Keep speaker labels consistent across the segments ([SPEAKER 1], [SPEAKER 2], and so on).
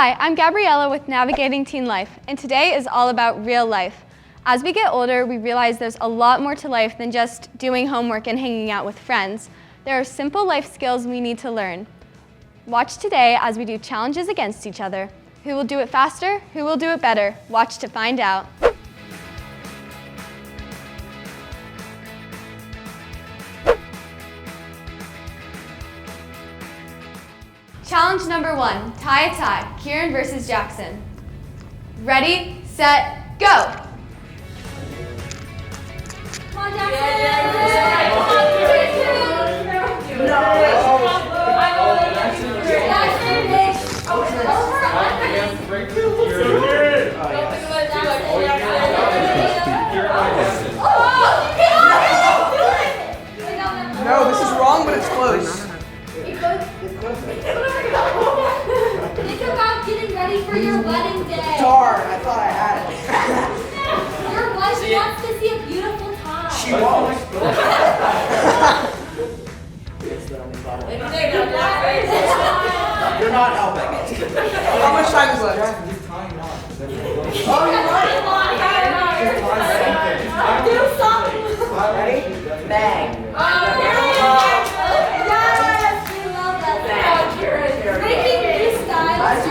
[SPEAKER 1] Hi, I'm Gabriella with Navigating Teen Life, and today is all about real life. As we get older, we realize there's a lot more to life than just doing homework and hanging out with friends. There are simple life skills we need to learn. Watch today as we do challenges against each other. Who will do it faster? Who will do it better? Watch to find out. Challenge number 1, tie a tie, KIRAN versus Jackson. Ready, set, go! Come on, Jackson!
[SPEAKER 2] No, this is wrong, but it's close.
[SPEAKER 3] Think about getting ready for your wedding day.
[SPEAKER 2] Darn, I thought I had it.
[SPEAKER 3] Your wife wants to see a beautiful tie.
[SPEAKER 2] She won't. You're not helping. How much time is left? Oh, you're right.
[SPEAKER 3] Do something.
[SPEAKER 2] Ready? Bang.
[SPEAKER 3] Yes, we love that. Making new styles.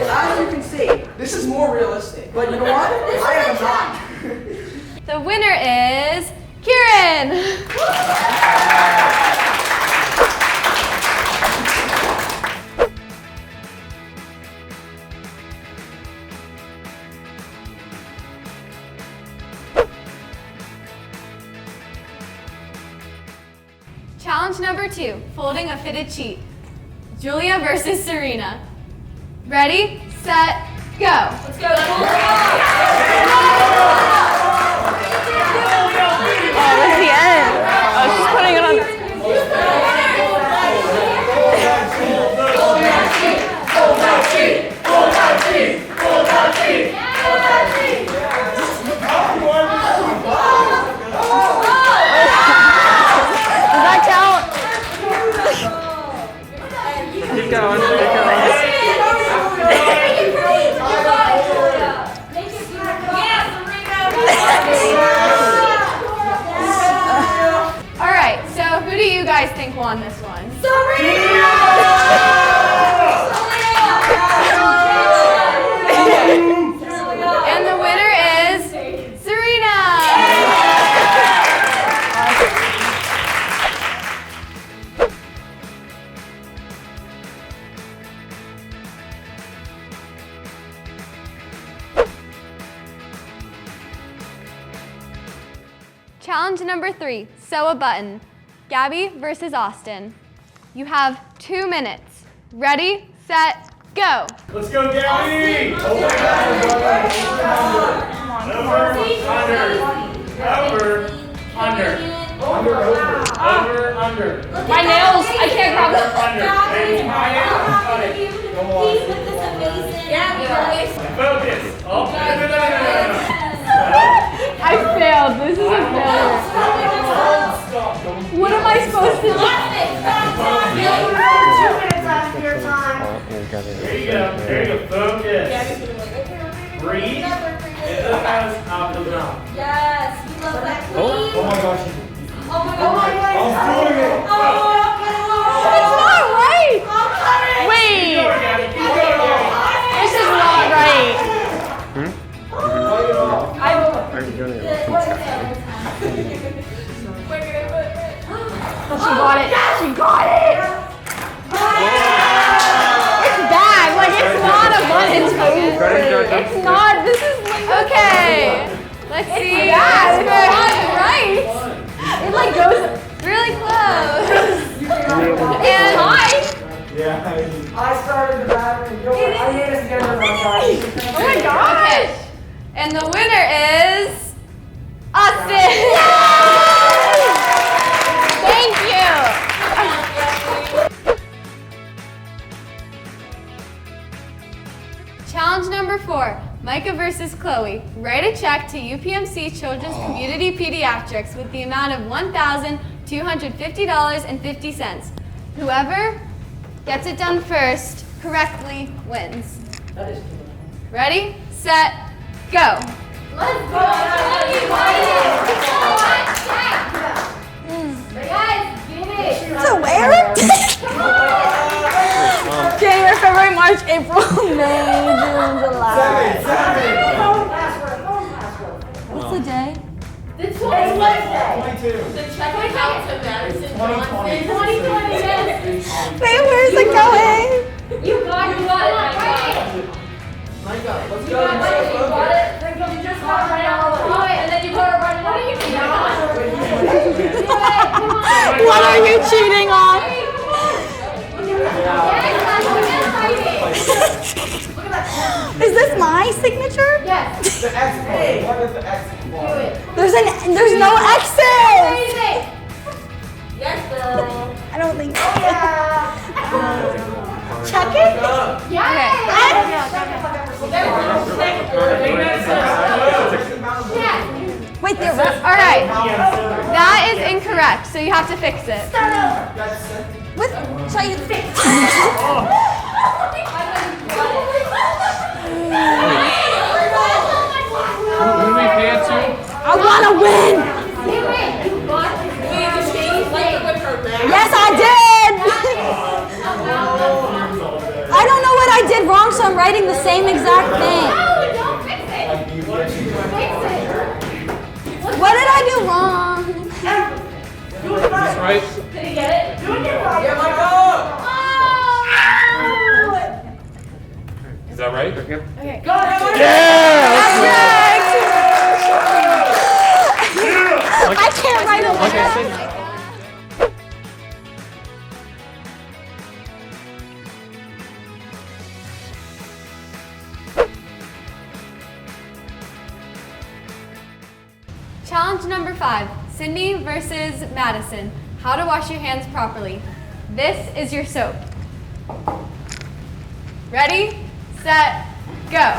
[SPEAKER 2] As you can see, this is more realistic. But you know what? I have a mind.
[SPEAKER 1] The winner is KIRAN! Challenge number 2, folding a fitted sheet. Julia versus SARINA. Ready, set, go. Let's go. Oh, that's the end. Oh, she's putting it on. Does that count?
[SPEAKER 4] Keep going, keep going.
[SPEAKER 1] All right, so who do you guys think won this one? And the winner is SARINA! Challenge number 3, sew a button. Gabbie versus Austin. You have 2 minutes. Ready, set, go.
[SPEAKER 5] Let's go, Gabbie! Over, under.
[SPEAKER 1] My nails, I can't grab them.
[SPEAKER 3] He's with this amazing.
[SPEAKER 5] Focus. Oh,
[SPEAKER 1] I failed. This is a failure. What am I supposed to do?
[SPEAKER 3] 2 minutes after your time.
[SPEAKER 5] There you go. There you go. Focus. Breathe. Get the nose out the mouth.
[SPEAKER 3] Yes, we love that.
[SPEAKER 4] Oh my gosh.
[SPEAKER 3] Oh my God.
[SPEAKER 5] I'm doing it.
[SPEAKER 1] It's not right. Wait.
[SPEAKER 5] Keep going, Gabbie. Keep going, Gabbie.
[SPEAKER 1] This is not right.
[SPEAKER 4] Are you doing it?
[SPEAKER 1] She got it. She got it. It's bad. Like, it's not a button. It's not. This is like, okay. Let's see. Yeah, it's not right. It like goes really close. And
[SPEAKER 5] Yeah.
[SPEAKER 2] I started the battery. I made us together one time.
[SPEAKER 1] oh my gosh. Okay. And the winner is Austin. Thank you. Challenge number 4, MICAH versus Chloe. Write a check to UPMC Children's Community Pediatrics with the amount of $1,250.50. Whoever gets it done first correctly wins.
[SPEAKER 2] That is
[SPEAKER 1] Ready, set, go.
[SPEAKER 3] Let's go. Guys, get it.
[SPEAKER 6] So where? January, February, March, April, May, June, July.
[SPEAKER 2] 7.
[SPEAKER 6] What's the day?
[SPEAKER 3] This one is Wednesday.
[SPEAKER 2] 22.
[SPEAKER 3] The check it out to Madison Johnson. 2020, yes.
[SPEAKER 6] Wait, where's it going?
[SPEAKER 3] You got it.
[SPEAKER 2] Micah, let's
[SPEAKER 3] You
[SPEAKER 2] go.
[SPEAKER 3] got it. You got it. You just got it right out. Do it, and then you put it right out. What are you doing?
[SPEAKER 6] What are you cheating on? Is this my signature?
[SPEAKER 3] Yes.
[SPEAKER 2] The X bar. What is the X bar?
[SPEAKER 6] There's no X's.
[SPEAKER 3] Yes, girl.
[SPEAKER 6] I don't think so. Check it?
[SPEAKER 3] Yes.
[SPEAKER 6] Wait, there was.
[SPEAKER 1] All right, that is incorrect, so you have to fix it.
[SPEAKER 6] With, shall you fix?
[SPEAKER 4] Movie pants.
[SPEAKER 6] I want to win. Yes, I did. I don't know what I did wrong, so I'm writing the same exact thing. What did I do wrong?
[SPEAKER 4] That's right.
[SPEAKER 3] Did he get it?
[SPEAKER 2] Yeah, Micah!
[SPEAKER 4] Is that right?
[SPEAKER 2] Go!
[SPEAKER 6] I can't write a letter.
[SPEAKER 1] Challenge number 5, Sydney versus Madison. How to wash your hands properly. This is your soap. Ready, set, go.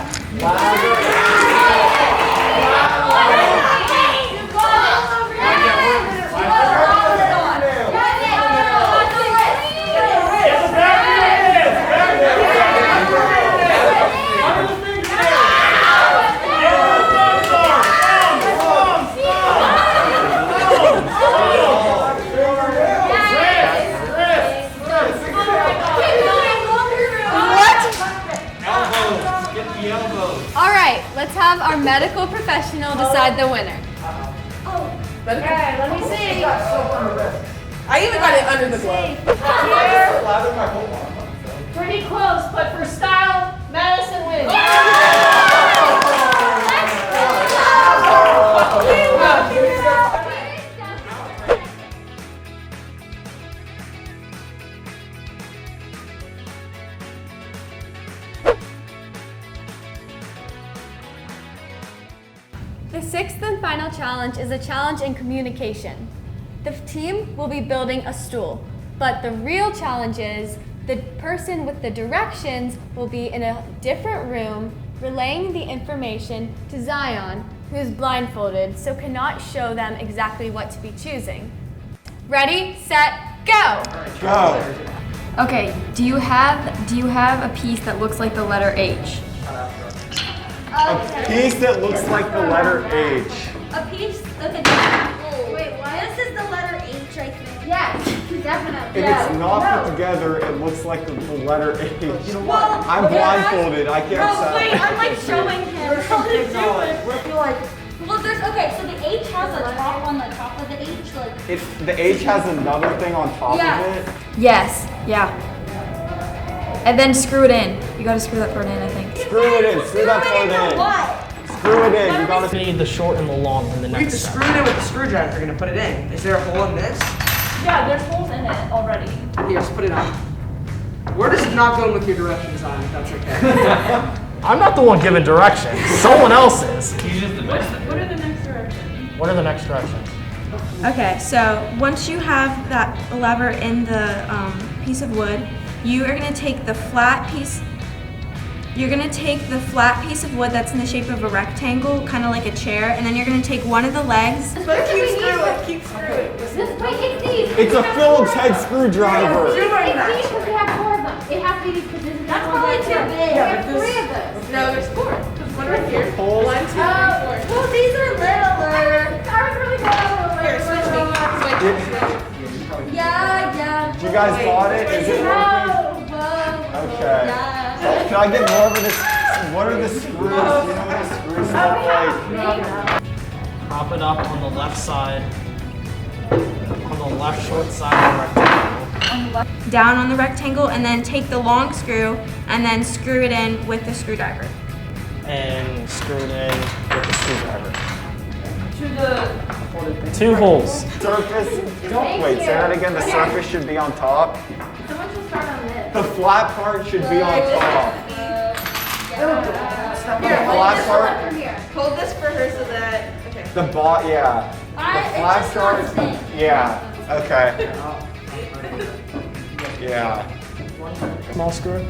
[SPEAKER 1] All right, let's have our medical professional decide the winner.
[SPEAKER 3] Okay, let me see.
[SPEAKER 2] I even got it under the glove.
[SPEAKER 3] Pretty close, but for style, Madison wins.
[SPEAKER 1] The 6th and final challenge is a challenge in communication. The team will be building a stool, but the real challenge is the person with the directions will be in a different room relaying the information to Zion, who is blindfolded, so cannot show them exactly what to be choosing. Ready, set, go!
[SPEAKER 7] Go.
[SPEAKER 8] Okay, do you have a piece that looks like the letter H?
[SPEAKER 7] A piece that looks like the letter H.
[SPEAKER 6] A piece. Okay. Wait, what? This is the letter H, I think.
[SPEAKER 3] Yes, definitely.
[SPEAKER 7] If it's not put together, it looks like the letter H.
[SPEAKER 6] Well,
[SPEAKER 7] I'm blindfolded. I can't
[SPEAKER 6] No, wait,
[SPEAKER 7] tell.
[SPEAKER 6] I'm like showing him how to do it. Well, there's okay. So the H has a top on the top of the H, like.
[SPEAKER 7] The H has another thing on top
[SPEAKER 6] Yeah.
[SPEAKER 7] of it.
[SPEAKER 8] Yes, yeah. And then screw it in. You gotta screw that part in, I think.
[SPEAKER 7] Screw it in. Screw that part in.
[SPEAKER 6] What?
[SPEAKER 7] Screw it in. You gotta.
[SPEAKER 9] We need the short and the long in the
[SPEAKER 2] We have
[SPEAKER 9] next
[SPEAKER 2] to
[SPEAKER 9] step.
[SPEAKER 2] screw it in with the screwdriver if you're gonna put it in. Is there a hole in this?
[SPEAKER 6] Yeah, there's holes in it already.
[SPEAKER 2] Here, just put it on. We're just not going with your directions on it, that's okay.
[SPEAKER 9] I'm not the one giving directions. Someone else is.
[SPEAKER 4] He's just advanced.
[SPEAKER 6] What are the next directions?
[SPEAKER 9] What are the next directions?
[SPEAKER 10] Okay, so once you have that lever in the piece of wood, you are going to take the flat piece. You're going to take the flat piece of wood that's in the shape of a rectangle, kind of like a chair, and then you're going to take one of the legs.
[SPEAKER 2] Keep screwing, keep screwing.
[SPEAKER 3] Just wait, take these.
[SPEAKER 7] It's a Phillips head screwdriver.
[SPEAKER 3] Take these because we have 4 of them. It has to be these because this is
[SPEAKER 6] really too big.
[SPEAKER 2] Yeah, but
[SPEAKER 6] Three of those.
[SPEAKER 2] No, there's 4. There's one right here.
[SPEAKER 7] Holes.
[SPEAKER 2] 1, 2, 3, 4.
[SPEAKER 6] Well, these are littler.
[SPEAKER 3] I was really good.
[SPEAKER 2] Here, switch me. Switch.
[SPEAKER 6] Yeah.
[SPEAKER 7] You guys got it? Is it working? Okay.
[SPEAKER 6] Yeah.
[SPEAKER 7] Can I get more of this? What are the screws? You know what the screws look like?
[SPEAKER 9] Prop it up on the left side. On the left short side of the rectangle.
[SPEAKER 10] Down on the rectangle, and then take the long screw and then screw it in with the screwdriver.
[SPEAKER 9] And screw it in with the screwdriver.
[SPEAKER 3] To the
[SPEAKER 9] 2 holes.
[SPEAKER 7] Surface. Wait, say that again. The surface should be on top.
[SPEAKER 3] someone should start on this.
[SPEAKER 7] The flat part should be on top. The flat part.
[SPEAKER 2] Hold this for her so that. Okay.
[SPEAKER 7] The yeah. The flat part. Yeah. Okay. Yeah.
[SPEAKER 9] Small screw.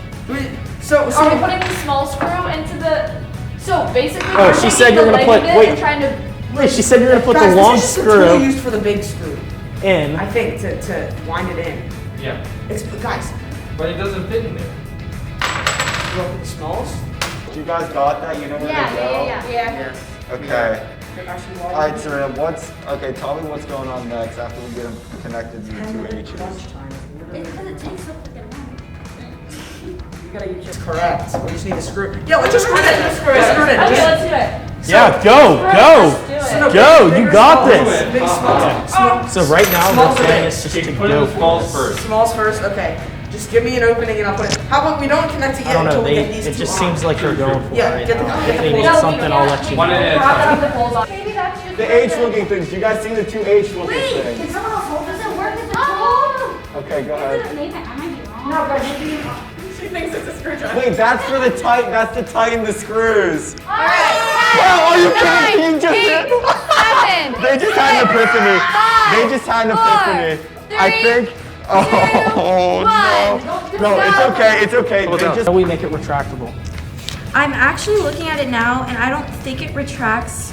[SPEAKER 2] So
[SPEAKER 3] Are we putting the small screw into the? So basically,
[SPEAKER 9] Oh,
[SPEAKER 3] we're
[SPEAKER 9] she
[SPEAKER 3] taking
[SPEAKER 9] said
[SPEAKER 3] the
[SPEAKER 9] you're gonna
[SPEAKER 3] leg
[SPEAKER 9] put-
[SPEAKER 3] of it
[SPEAKER 9] wait.
[SPEAKER 3] and trying to.
[SPEAKER 9] Wait, she said you're gonna put
[SPEAKER 2] guys,
[SPEAKER 9] the long
[SPEAKER 2] this is just the tool
[SPEAKER 9] screw
[SPEAKER 2] used for the big screw.
[SPEAKER 9] in.
[SPEAKER 2] I think to wind it in.
[SPEAKER 4] Yeah.
[SPEAKER 2] It's guys.
[SPEAKER 4] But it doesn't fit in there.
[SPEAKER 2] You want the smalls?
[SPEAKER 7] You guys got that? You know where to go?
[SPEAKER 2] Yeah.
[SPEAKER 7] Okay. All right, Serena. Okay? Tell me what's going on next after we get them connected to the 2 H's.
[SPEAKER 6] It's because it takes so freaking long.
[SPEAKER 2] You gotta use it. Correct. We just need to screw. Yeah, let's just screw it in. Let's screw it in.
[SPEAKER 3] Okay,
[SPEAKER 2] Just-
[SPEAKER 3] let's do it.
[SPEAKER 9] Yeah, go,
[SPEAKER 3] Let's do
[SPEAKER 2] So
[SPEAKER 3] it.
[SPEAKER 2] no,
[SPEAKER 9] Go,
[SPEAKER 2] big-
[SPEAKER 9] you
[SPEAKER 2] bigger,
[SPEAKER 9] got
[SPEAKER 2] smaller.
[SPEAKER 9] this.
[SPEAKER 2] Big, small.
[SPEAKER 9] So right now,
[SPEAKER 2] Smalls
[SPEAKER 9] the
[SPEAKER 2] are
[SPEAKER 9] plan
[SPEAKER 2] big.
[SPEAKER 9] is just
[SPEAKER 4] Okay,
[SPEAKER 9] to
[SPEAKER 4] put in
[SPEAKER 9] go
[SPEAKER 4] the smalls first.
[SPEAKER 2] Smalls first. Okay. Just give me an opening and I'll put it. How about we don't connect it
[SPEAKER 9] I
[SPEAKER 2] yet
[SPEAKER 9] don't know.
[SPEAKER 2] until we get these
[SPEAKER 9] It
[SPEAKER 2] two
[SPEAKER 9] just
[SPEAKER 2] on.
[SPEAKER 9] seems like they're going for it
[SPEAKER 2] Yeah,
[SPEAKER 9] right
[SPEAKER 2] get the-
[SPEAKER 9] now.
[SPEAKER 2] get
[SPEAKER 9] If
[SPEAKER 2] the-
[SPEAKER 9] they need
[SPEAKER 2] No,
[SPEAKER 9] something, I'll let you
[SPEAKER 4] One
[SPEAKER 9] know.
[SPEAKER 4] at a
[SPEAKER 3] Prop it
[SPEAKER 4] time.
[SPEAKER 3] up the holes on.
[SPEAKER 6] Maybe that's just
[SPEAKER 7] The H looking things. You guys seen the 2 H looking
[SPEAKER 6] Wait, can
[SPEAKER 7] things?
[SPEAKER 6] someone else hold this? It work as a tool?
[SPEAKER 7] Okay, go ahead.
[SPEAKER 6] Maybe I might be wrong.
[SPEAKER 3] No, but maybe.
[SPEAKER 2] She thinks it's a screwdriver.
[SPEAKER 7] Wait, that's for the tight. That's to tighten the screws.
[SPEAKER 1] All right.
[SPEAKER 7] Wow, are you
[SPEAKER 1] 9,
[SPEAKER 7] kidding? He just
[SPEAKER 1] 8,
[SPEAKER 7] did.
[SPEAKER 1] 7.
[SPEAKER 7] They just had an epiphany.
[SPEAKER 1] 5,
[SPEAKER 7] They just had an
[SPEAKER 1] 4,
[SPEAKER 7] epiphany. I
[SPEAKER 1] 3,
[SPEAKER 7] think. Oh no. No, it's okay. It's okay. They
[SPEAKER 9] How
[SPEAKER 7] just.
[SPEAKER 9] do we make it retractable?
[SPEAKER 10] I'm actually looking at it now, and I don't think it retracts.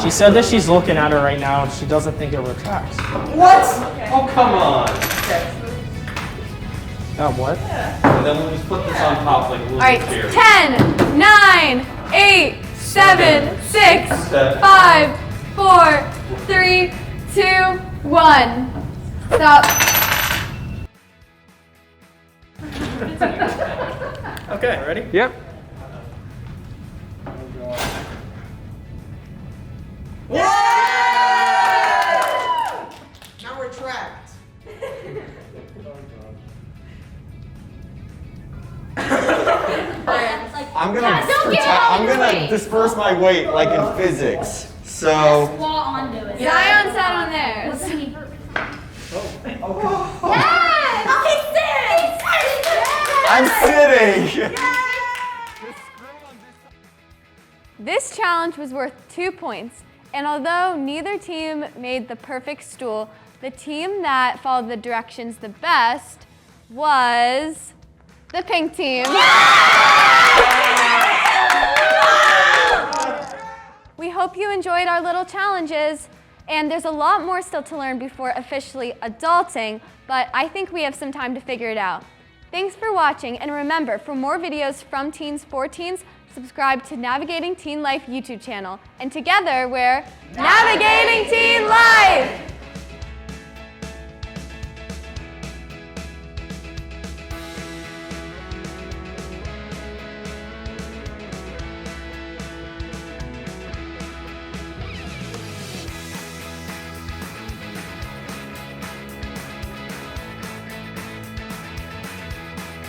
[SPEAKER 9] She said that she's looking at it right now and she doesn't think it retracts.
[SPEAKER 2] What?
[SPEAKER 4] Oh, come on.
[SPEAKER 9] What?
[SPEAKER 4] And then we'll just put this on top like a little
[SPEAKER 1] All right.
[SPEAKER 4] chair.
[SPEAKER 1] 10, 9, 8, 7, 6,
[SPEAKER 4] 7.
[SPEAKER 1] 5, 4, 3, 2, 1. Stop.
[SPEAKER 9] Okay, ready?
[SPEAKER 4] Yep.
[SPEAKER 2] Now retract.
[SPEAKER 7] I'm gonna disperse my weight like in physics. So.
[SPEAKER 6] Squat onto it.
[SPEAKER 1] Zion sat on theirs.
[SPEAKER 7] I'm sitting.
[SPEAKER 1] This challenge was worth 2 points, and although neither team made the perfect stool, the team that followed the directions the best was the pink team. We hope you enjoyed our little challenges, and there's a lot more still to learn before officially adulting, but I think we have some time to figure it out. Thanks for watching, and remember, for more videos from Teens for Teens, subscribe to Navigating Teen Life YouTube channel. And together, we're Navigating Teen Life!